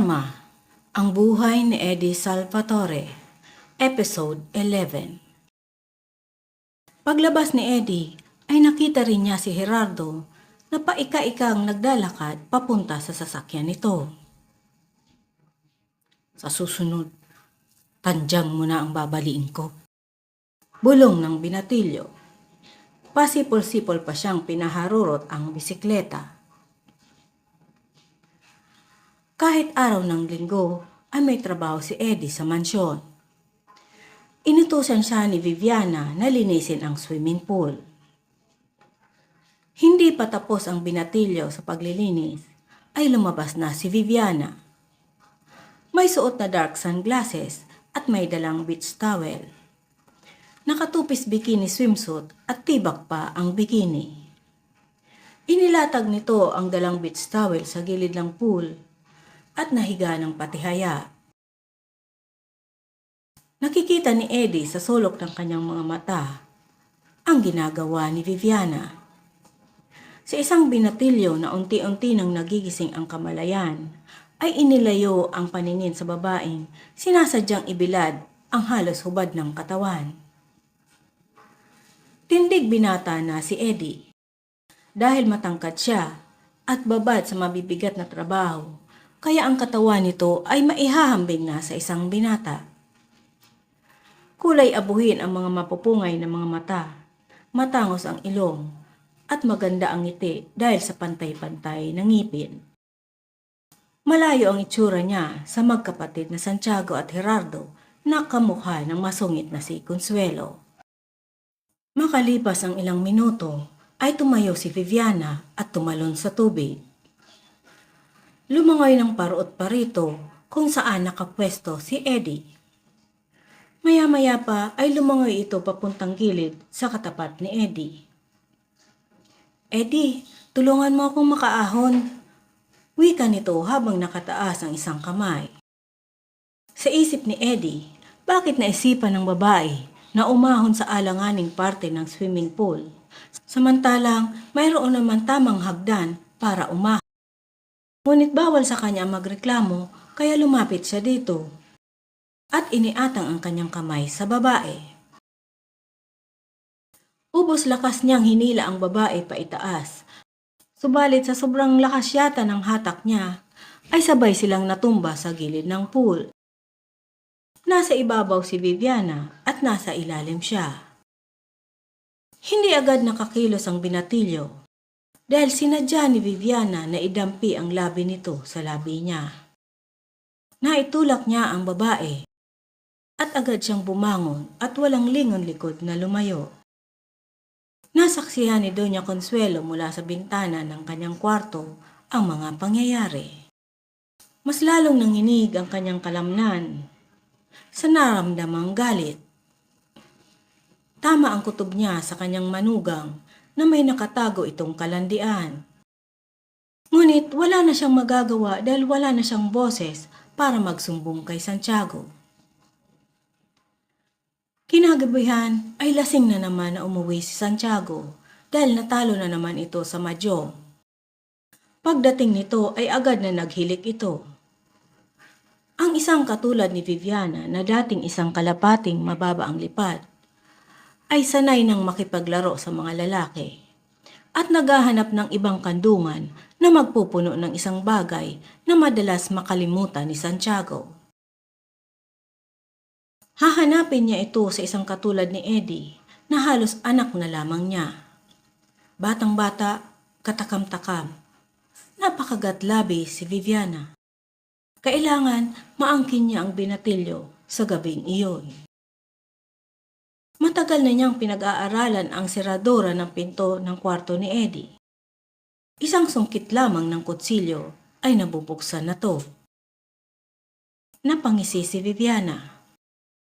Karma, ang buhay ni Eddie Salvatore, Episode 11. Paglabas ni Eddie ay nakita rin niya si Gerardo na paika-ikang naglalakad papunta sa sasakyan nito. Sa susunod, tandyang mo na ang babaliin ko. Bulong ng binatilyo. Pasipol-sipol pa siyang pinaharurot ang bisikleta. Kahit araw ng linggo ay may trabaho si Eddie sa mansyon. Inutusan siya ni Viviana na linisin ang swimming pool. Hindi pa tapos ang binatilyo sa paglilinis ay lumabas na si Viviana. May suot na dark sunglasses at may dalang beach towel. Nakatupis bikini swimsuit at tibak pa ang bikini. Inilatag nito ang dalang beach towel sa gilid ng pool at nahiga ng patihaya. Nakikita ni Eddie sa sulok ng kanyang mga mata ang ginagawa ni Viviana. Sa isang binatilyo na unti-unti nang nagigising ang kamalayan, ay inilayo ang paningin sa babaeng sinasadyang ibilad ang halos hubad ng katawan. Tindig binata na si Eddie. Dahil matangkad siya at babad sa mabibigat na trabaho, kaya ang katawan nito ay maihahambing na sa isang binata. Kulay abuhin ang mga mapupungay na mga mata, matangos ang ilong, at maganda ang ngiti dahil sa pantay-pantay na ngipin. Malayo ang itsura niya sa magkapatid na Santiago at Gerardo na kamukha ng masungit na si Consuelo. Makalipas ang ilang minuto ay tumayo si Viviana at tumalon sa tubig. Lumangoy ng paruot pa rito kung saan nakapwesto si Eddie. Maya-maya pa ay lumangoy ito papuntang gilid sa katapat ni Eddie. Eddie, tulungan mo akong makaahon. Wika nito habang nakataas ang isang kamay. Sa isip ni Eddie, bakit naisipan ng babae na umahon sa alanganing parte ng swimming pool, samantalang mayroon naman tamang hagdan para umahon. Ngunit bawal sa kanya magreklamo kaya lumapit siya dito at iniatang ang kanyang kamay sa babae. Ubos lakas niyang hinila ang babae paitaas. Subalit sa sobrang lakas yata ng hatak niya ay sabay silang natumba sa gilid ng pool. Nasa ibabaw si Viviana at nasa ilalim siya. Hindi agad nakakilos ang binatilyo dahil sinadya ni Viviana na idampi ang labi nito sa labi niya. Naitulak niya ang babae at agad siyang bumangon at walang lingon likod na lumayo. Nasaksihan ni Doña Consuelo mula sa bintana ng kanyang kwarto ang mga pangyayari. Mas lalong nanginig ang kanyang kalamnan sa naramdamang galit. Tama ang kutob niya sa kanyang manugang na may nakatago itong kalandian. Ngunit wala na siyang magagawa dahil wala na siyang boses para magsumbong kay Santiago. Kinagabihan ay lasing na naman na umuwi si Santiago dahil natalo na naman ito sa mahjong. Pagdating nito ay agad na naghilik ito. Ang isang katulad ni Viviana na dating isang kalapating mababa ang lipad ay sanay nang makipaglaro sa mga lalaki at naghahanap ng ibang kandungan na magpupuno ng isang bagay na madalas makalimutan ni Santiago. Hahanapin niya ito sa isang katulad ni Eddie na halos anak na lamang niya. Batang-bata, katakam-takam, napakagatlabi si Viviana. Kailangan maangkin niya ang binatilyo sa gabing iyon. Matagal na niyang pinag-aaralan ang seradora ng pinto ng kwarto ni Eddie. Isang sungkit lamang ng kutsilyo ay nabubuksan na to. Napangisi si Viviana.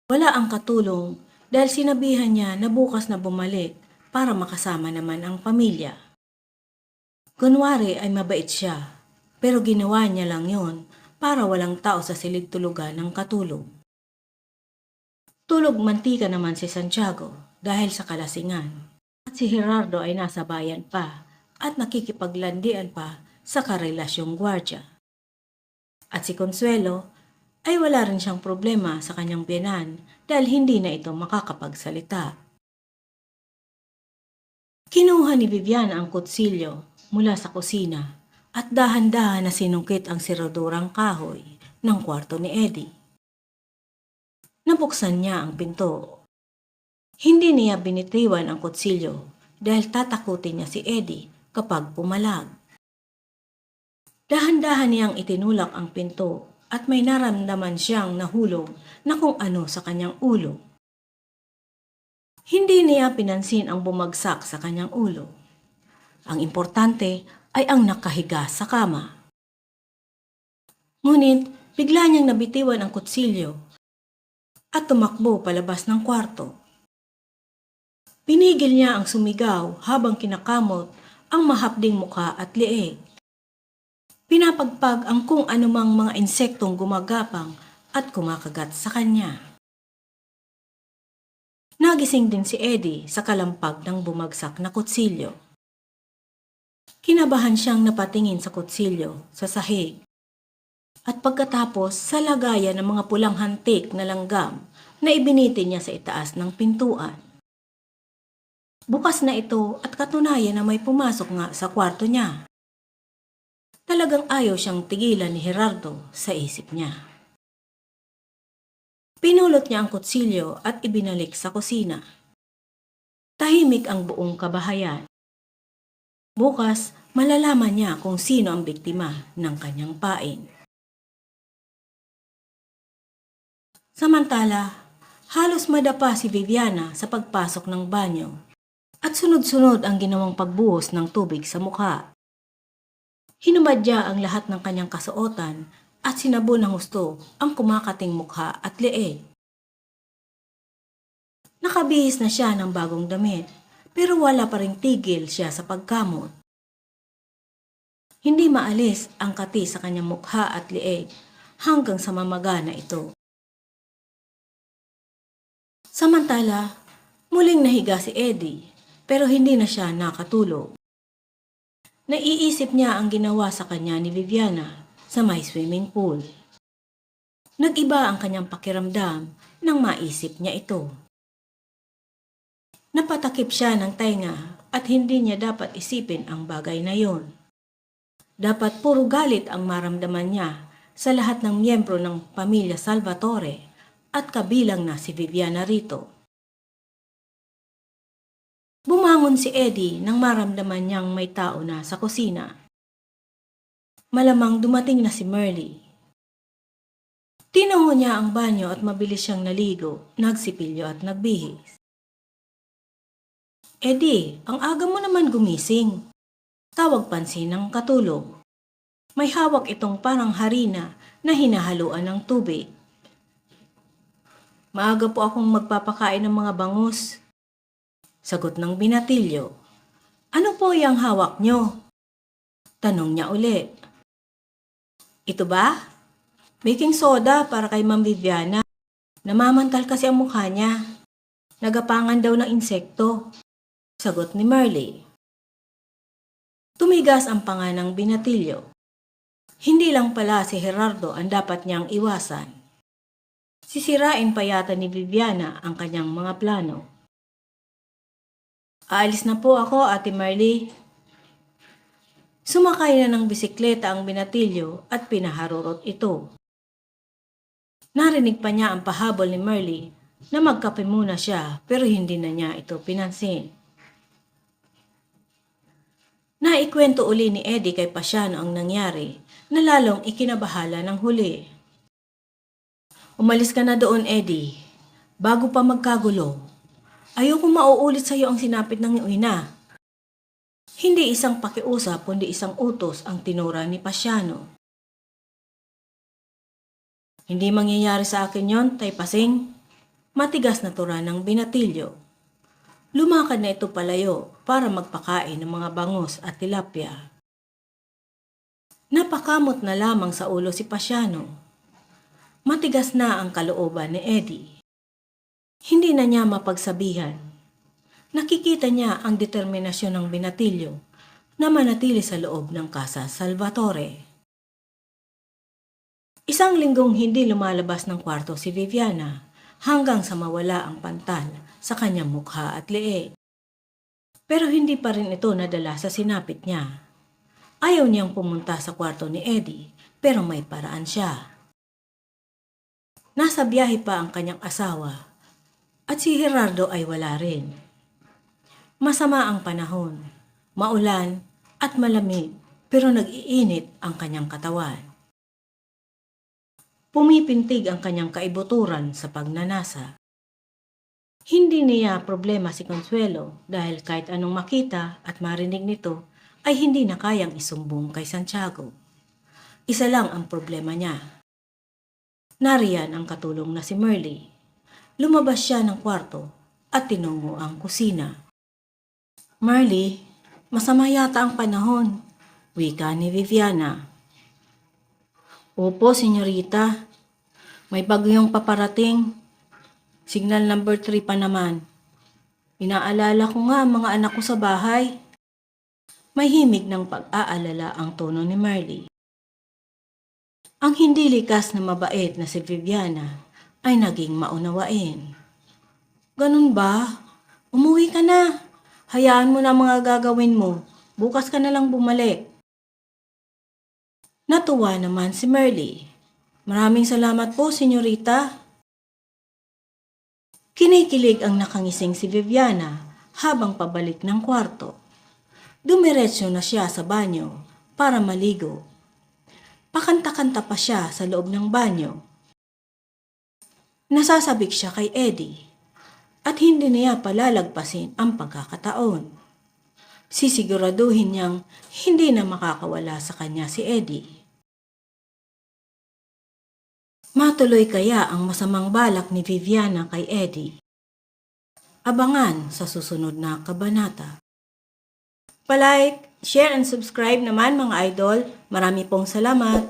Wala ang katulong dahil sinabihan niya na bukas na bumalik para makasama naman ang pamilya. Kunwari ay mabait siya, pero ginawa niya lang yon para walang tao sa silid tulugan ng katulong. Tulog mantika naman si Santiago dahil sa kalasingan at si Gerardo ay nasa bayan pa at nakikipaglandian pa sa karelasyong gwardya. At si Consuelo ay wala rin siyang problema sa kanyang biyenan dahil hindi na ito makakapagsalita. Kinuha ni Viviana ang kutsilyo mula sa kusina at dahan-dahan na sinungkit ang seradurang kahoy ng kwarto ni Eddie. Nabuksan niya ang pinto. Hindi niya binitiwan ang kutsilyo dahil tatakutin niya si Eddie kapag pumalag. Dahan-dahan niyang itinulak ang pinto at may naramdaman siyang nahulog na kung ano sa kanyang ulo. Hindi niya pinansin ang bumagsak sa kanyang ulo. Ang importante ay ang nakahiga sa kama. Ngunit bigla niyang nabitiwan ang kutsilyo at tumakbo palabas ng kwarto. Pinigil niya ang sumigaw habang kinakamot ang mahapding mukha at leeg. Pinapagpag ang kung anumang mga insektong gumagapang at kumakagat sa kanya. Nagising din si Eddie sa kalampag ng bumagsak na kutsilyo. Kinabahan siyang napatingin sa kutsilyo sa sahig. At pagkatapos sa lagayan ng mga pulang hantik na langgam na ibinitin niya sa itaas ng pintuan. Bukas na ito at katunayan na may pumasok nga sa kwarto niya. Talagang ayaw siyang tigilan ni Gerardo sa isip niya. Pinulot niya ang kutsilyo at ibinalik sa kusina. Tahimik ang buong kabahayan. Bukas, malalaman niya kung sino ang biktima ng kanyang pain. Samantala, halos madapa si Viviana sa pagpasok ng banyo at sunod-sunod ang ginawang pagbuhos ng tubig sa mukha. Hinumadya ang lahat ng kanyang kasuotan at sinabon ng husto ang kumakating mukha at leeg. Nakabihis na siya ng bagong damit pero wala pa ring tigil siya sa pagkamot. Hindi maalis ang kati sa kanyang mukha at leeg hanggang sa mamaga na ito. Samantala, muling nahiga si Eddie pero hindi na siya nakatulog. Naiisip niya ang ginawa sa kanya ni Viviana sa may swimming pool. Nag-iba ang kanyang pakiramdam nang maisip niya ito. Napatakip siya ng tainga at hindi niya dapat isipin ang bagay na yon. Dapat puro galit ang maramdaman niya sa lahat ng miyembro ng pamilya Salvatore at kabilang na si Viviana rito. Bumangon si Eddie nang maramdaman niyang may tao na sa kusina. Malamang dumating na si Merly. Tinango niya ang banyo at mabilis siyang naligo, nagsipilyo at nagbihis. Eddie, ang aga mo naman gumising. Tawag pansin ng katulog. May hawak itong parang harina na hinahaluan ng tubig. Maaga po akong magpapakain ng mga bangus. Sagot ng binatilyo. Ano po yung hawak nyo? Tanong niya ulit. Ito ba? Baking soda para kay Ma'am Viviana. Namamantal kasi ang mukha niya. Nagapangan daw ng insekto. Sagot ni Merly. Tumigas ang panga ng binatilyo. Hindi lang pala si Gerardo ang dapat niyang iwasan. Sisirain pa yata ni Viviana ang kanyang mga plano. Aalis na po ako, Ate Merly. Sumakay na ng bisikleta ang binatilyo at pinaharurot ito. Narinig pa niya ang pahabol ni Merly na magkape muna siya pero hindi na niya ito pinansin. Naikwento uli ni Eddie kay Pasiano ang nangyari na lalong ikinabahala ng huli. Umalis ka na doon, Eddie, bago pa magkagulo. Ayoko mauulit sa iyo ang sinapit ng ina. Hindi isang pakiusap kundi isang utos ang tinura ni Pasiano. Hindi mangyayari sa akin yon, Tay Pasing. Matigas na tura ng binatilyo. Lumakad na ito palayo para magpakain ng mga bangus at tilapia. Napakamot na lamang sa ulo si Pasiano. Matigas na ang kalooban ni Eddie. Hindi na niya mapagsabihan. Nakikita niya ang determinasyon ng binatilyo na manatili sa loob ng Casa Salvatore. Isang linggong hindi lumalabas ng kwarto si Viviana hanggang sa mawala ang pantal sa kanyang mukha at leeg. Pero hindi pa rin ito nadala sa sinapit niya. Ayaw niyang pumunta sa kwarto ni Eddie pero may paraan siya. Nasa biyahe pa ang kanyang asawa at si Gerardo ay wala rin. Masama ang panahon, maulan at malamig pero nag-iinit ang kanyang katawan. Pumipintig ang kanyang kaibuturan sa pagnanasa. Hindi niya problema si Consuelo dahil kahit anong makita at marinig nito ay hindi na kayang isumbong kay Santiago. Isa lang ang problema niya. Nariyan ang katulong na si Merly. Lumabas siya ng kwarto at tinungo ang kusina. "Merly, masama yata ang panahon," wika ni Viviana. "Opo, senyorita. May bagyong paparating. Signal number 3 pa naman. Inaalala ko nga ang mga anak ko sa bahay." May himig ng pag-aalala ang tono ni Merly. Ang hindi likas na mabait na si Viviana ay naging maunawain. "Ganun ba? Umuwi ka na. Hayaan mo na mga gagawin mo. Bukas ka na lang bumalik." Natuwa naman si Merly. "Maraming salamat po, senyorita." Kinikilig ang nakangising si Viviana habang pabalik ng kwarto. Dumiretso na siya sa banyo para maligo. Pakanta-kanta pa siya sa loob ng banyo. Nasasabik siya kay Eddie at hindi niya palalagpasin ang pagkakataon. Sisiguraduhin niyang hindi na makakawala sa kanya si Eddie. Matuloy kaya ang masamang balak ni Viviana kay Eddie? Abangan sa susunod na kabanata. Palike, share and subscribe naman mga idol. Marami pong salamat.